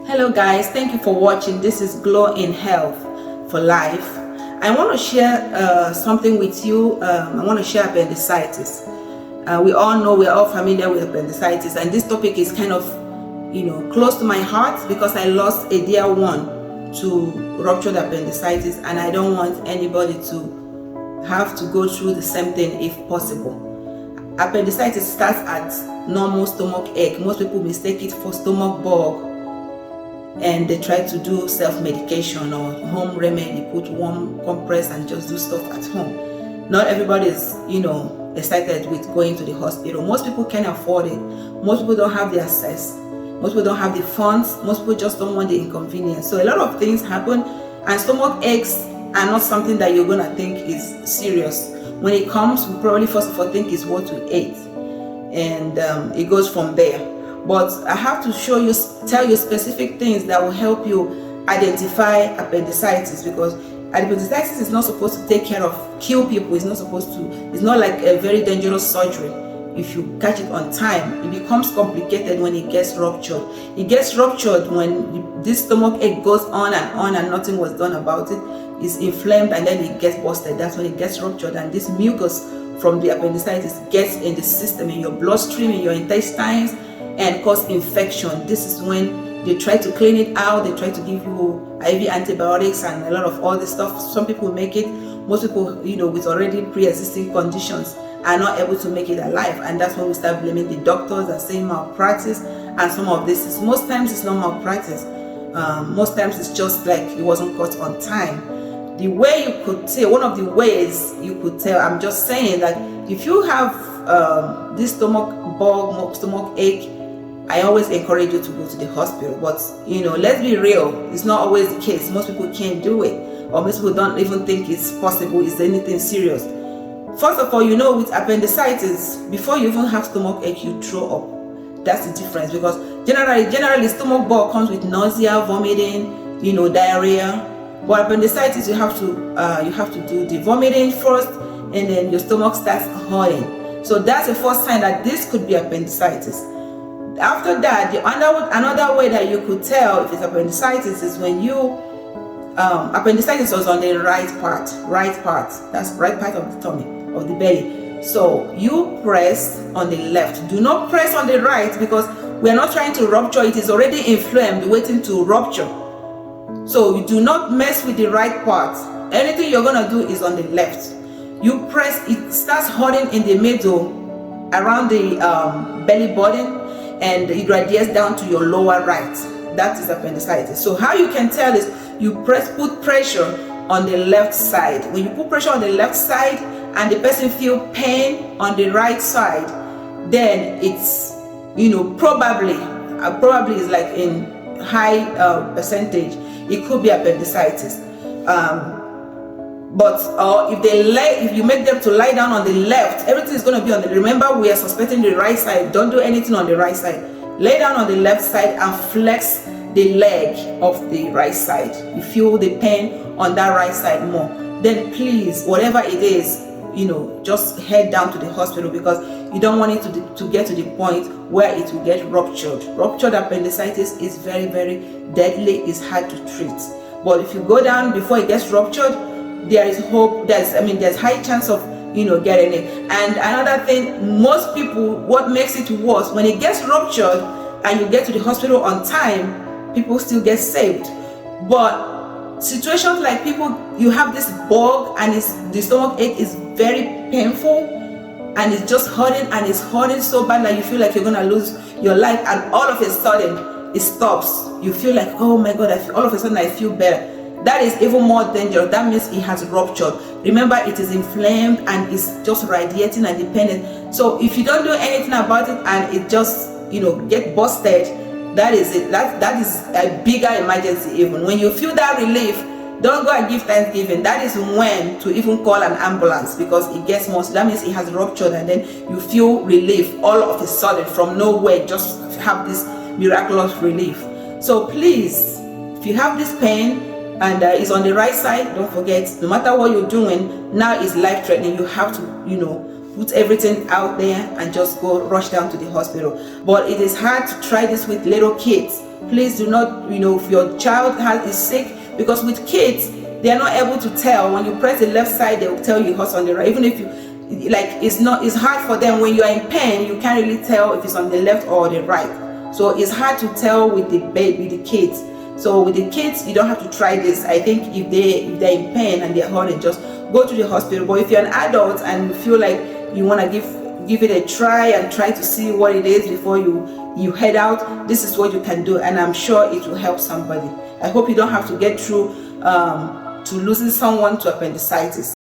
Hello guys, thank you for watching. This is Glow in Health for Life. I want to share something with you. I want to share appendicitis. We all know, we're all familiar with appendicitis, and this topic is kind of close to my heart because I lost a dear one to ruptured appendicitis, and I don't want anybody to have to go through the same thing if possible. Appendicitis starts at normal stomach ache. Most people mistake it for stomach bug, and they try to do self-medication or home remedy, put warm compress and just do stuff at home. Not everybody is excited with going to the hospital. Most people can't afford it. Most people don't have the access. Most people don't have the funds. Most people just don't want the inconvenience. So a lot of things happen, and stomach aches are not something that you're gonna think is serious. When it comes, we probably first of all think it's what we ate, and it goes from there. But I have to tell you specific things that will help you identify appendicitis, because appendicitis is not supposed to kill people. It's not like a very dangerous surgery. If you catch it on time, it becomes complicated when it gets ruptured. It gets ruptured when this stomach ache goes on and nothing was done about it. It's inflamed and then it gets busted. That's when it gets ruptured, and this mucus from the appendicitis gets in the system, in your bloodstream, in your intestines, and cause infection. This is when they try to clean it out. They try to give you IV antibiotics and a lot of all this stuff. Some people make it. Most people, with already pre-existing conditions are not able to make it alive, and that's when we start blaming the doctors and saying malpractice. And some of this is, most times it's not malpractice. Most times it's just like it wasn't caught on time. The way you could tell, one of the ways you could tell, I'm just saying that if you have this stomach bug, stomach ache, I always encourage you to go to the hospital. But let's be real, it's not always the case. Most people can't do it, or most people don't even think it's possible, it's anything serious. First of all, with appendicitis, before you even have stomach ache, you throw up. That's the difference, because generally stomach bug comes with nausea, vomiting, diarrhea. But appendicitis, you have to do the vomiting first, and then your stomach starts hurting. So that's the first sign that this could be appendicitis. After that, another way that you could tell if it's appendicitis is when appendicitis was on the right part, that's right part of the tummy, of the belly. So you press on the left. Do not press on the right, because we are not trying to rupture. It is already inflamed, waiting to rupture. So you do not mess with the right part. Anything you're gonna do is on the left. You press, it starts hurting in the middle, around the belly button, and it radiates down to your lower right. That is appendicitis. So how you can tell is you put pressure on the left side. When you put pressure on the left side and the person feel pain on the right side, then it's probably is like in high percentage, it could be appendicitis. But if you make them to lie down on the left, everything is going to be on the, remember, we are suspecting the right side. Don't do anything on the right side. Lay down on the left side and flex the leg of the right side. You feel the pain on that right side more, then please, whatever it is, just head down to the hospital, because you don't want it to get to the point where it will get ruptured. Ruptured appendicitis is very, very deadly. It's hard to treat. But if you go down before it gets ruptured, there is hope. There's high chance of getting it. And another thing, most people, what makes it worse, when it gets ruptured and you get to the hospital on time, people still get saved. But situations like you have this bug and the stomach ache is very painful, and it's just hurting, and it's hurting so bad that you feel like you're gonna lose your life, and all of a sudden it stops. You feel like, oh my God, all of a sudden I feel better. That is even more dangerous. That means it has ruptured. Remember, it is inflamed and it's just radiating and dependent. So if you don't do anything about it and it just get busted, that is it. That is a bigger emergency. Even when you feel that relief, don't go and give thanksgiving. That is when to even call an ambulance, because it gets more. So that means it has ruptured, and then you feel relief all of a sudden from nowhere. Just have this miraculous relief. So please, if you have this pain and it's on the right side, don't forget, no matter what you're doing, now is life-threatening. You have to put everything out there and just rush down to the hospital. But it is hard to try this with little kids. Please do not, if your child is sick, because with kids, they are not able to tell. When you press the left side, they will tell you it hurts on the right. Even if you, like, it's hard for them. When you are in pain, you can't really tell if it's on the left or the right. So it's hard to tell with the kids. So with the kids, you don't have to try this. I think if they're in pain and they're hurting, just go to the hospital. But if you're an adult and you feel like you want to give it a try and try to see what it is before you head out, this is what you can do, and I'm sure it will help somebody. I hope you don't have to get through to losing someone to appendicitis.